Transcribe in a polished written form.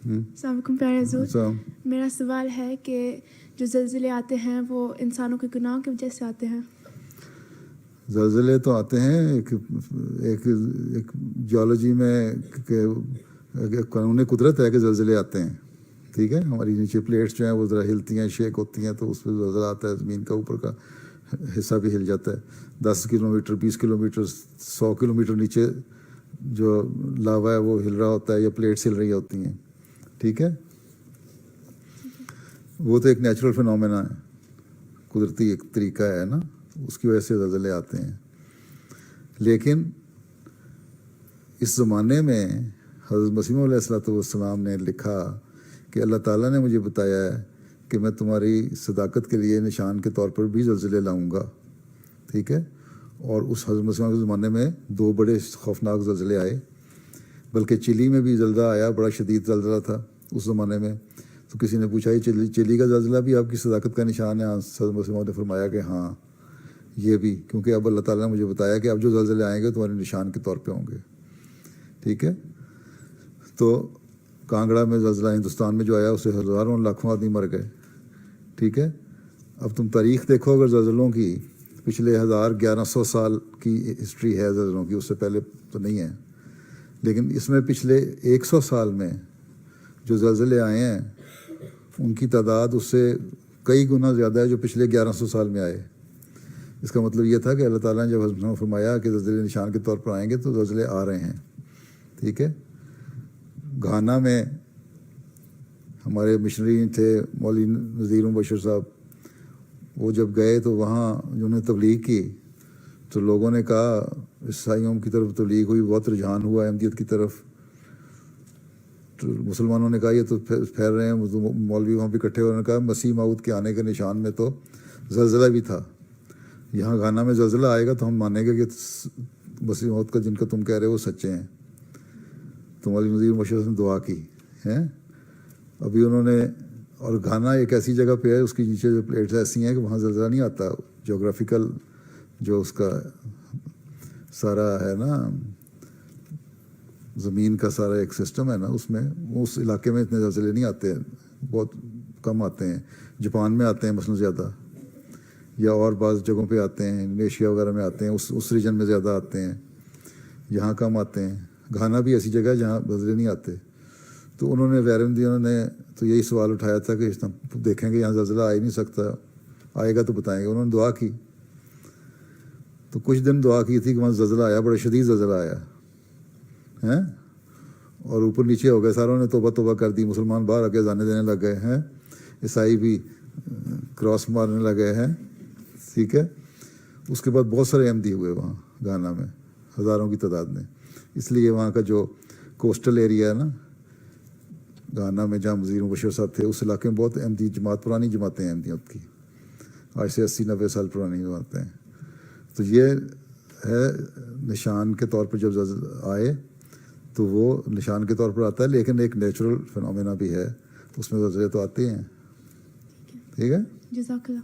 السلام علیکم پیارے حضور. میرا سوال ہے کہ جو زلزلے آتے ہیں وہ انسانوں کے گناہوں کی وجہ سے آتے ہیں. زلزلے تو آتے ہیں ایک جیولوجی میں کہ قانون قدرت ہے کہ زلزلے آتے ہیں. ٹھیک ہے, ہماری نیچے پلیٹس جو ہیں وہ ذرا ہلتی ہیں, شیک ہوتی ہیں, تو اس پہ زلزلہ آتا ہے, زمین کا اوپر کا حصہ بھی ہل جاتا ہے. 10 کلومیٹر 20 کلومیٹر 100 کلومیٹر نیچے جو لاوا ہے وہ ہل رہا ہوتا ہے یا پلیٹس ہل رہی ہوتی ہیں. ٹھیک ہے, وہ تو ایک نیچرل فنومینا ہے, قدرتی ایک طریقہ ہے نا, اس کی وجہ سے زلزلے آتے ہیں. لیکن اس زمانے میں حضرت مسیح علیہ السلام نے لکھا کہ اللہ تعالیٰ نے مجھے بتایا ہے کہ میں تمہاری صداقت کے لیے نشان کے طور پر بھی زلزلے لاؤں گا. ٹھیک ہے, اور اس حضرت مسیح کے زمانے میں 2 بڑے خوفناک زلزلے آئے, بلکہ چلی میں بھی زلزلہ آیا, بڑا شدید زلزلہ تھا اس زمانے میں. تو کسی نے پوچھا یہ چلی کا زلزلہ بھی آپ کی صداقت کا نشان ہے؟ حضرت مسیح نے فرمایا کہ ہاں یہ بھی, کیونکہ اب اللہ تعالیٰ نے مجھے بتایا کہ اب جو زلزلے آئیں گے تمہارے نشان کے طور پہ ہوں گے. ٹھیک ہے, تو کانگڑا میں زلزلہ ہندوستان میں جو آیا اس سے ہزاروں لاکھوں آدمی مر گئے. ٹھیک ہے, اب تم تاریخ دیکھو اگر زلزلوں کی, پچھلے 1100 سال کی ہسٹری ہے زلزلوں کی, اس سے پہلے تو نہیں ہے, لیکن اس میں پچھلے 100 سال میں جو زلزلے آئے ہیں ان کی تعداد اس سے کئی گنا زیادہ ہے جو پچھلے 1100 سال میں آئے. اس کا مطلب یہ تھا کہ اللہ تعالیٰ نے جب فرمایا کہ زلزلے نشان کے طور پر آئیں گے تو زلزلے آ رہے ہیں. ٹھیک ہے, گھانا میں ہمارے مشنری تھے مولوی نذیر مبشر صاحب, وہ جب گئے تو وہاں انہوں نے تبلیغ کی تو لوگوں نے کہا عیسائیوں کی طرف تبلیغ ہوئی, بہت رجحان ہوا احمدیت کی طرف. تو مسلمانوں نے کہا یہ تو پھیل رہے ہیں, مولوی وہاں پہ اکٹھے ہونے نے کہا مسیح موعود کے آنے کے نشان میں تو زلزلہ بھی تھا. یہاں گھانا میں زلزلہ آئے گا تو ہم مانیں گے کہ مسیح موعود کا جن کا تم کہہ رہے ہو وہ سچے ہیں. تو مولوی نذیر مبشر نے دعا کی ہے. ابھی انہوں نے, اور گھانا ایک ایسی جگہ پہ ہے اس کی نیچے جو پلیٹس ایسی ہیں کہ وہاں زلزلہ نہیں آتا. جغرافیکل جو اس کا سارا ہے نا, زمین کا سارا ایک سسٹم ہے نا, اس میں اس علاقے میں اتنے زلزلے نہیں آتے ہیں, بہت کم آتے ہیں. جاپان میں آتے ہیں مثلاً زیادہ, یا اور بعض جگہوں پہ آتے ہیں, انڈونیشیا وغیرہ میں آتے ہیں, اس ریجن میں زیادہ آتے ہیں, یہاں کم آتے ہیں. گھانا بھی ایسی جگہ ہے جہاں زلزلے نہیں آتے. تو انہوں نے انہوں نے تو یہی سوال اٹھایا تھا کہ دیکھیں گے یہاں زلزلہ آ ہی نہیں سکتا, آئے گا تو بتائیں گے. انہوں نے دعا کی, تو کچھ دن دعا کی تھی کہ وہاں زلزلہ آیا, بڑا شدید زلزلہ آیا ہیں, اور اوپر نیچے ہو گئے, ساروں نے توبہ توبہ کر دی, مسلمان باہر آ کے جانے دینے لگ گئے ہیں, عیسائی بھی کراس مارنے لگے ہیں. ٹھیک ہے, اس کے بعد بہت سارے احمدی ہوئے وہاں گھانا میں, ہزاروں کی تعداد میں. اس لیے وہاں کا جو کوسٹل ایریا ہے نا گھانا میں, جہاں وزیر مبشر صاحب تھے, اس علاقے میں بہت احمدی جماعت, پرانی جماعتیں ہیں احمدیوں کی, آج سے 80-90 سال پرانی جماعتیں ہیں. تو یہ ہے نشان کے طور پر جب آئے تو وہ نشان کے طور پر آتا ہے, لیکن ایک نیچرل فنومینا بھی ہے, اس میں زلزلے تو آتے ہیں. ٹھیک ہے, جزاک اللہ.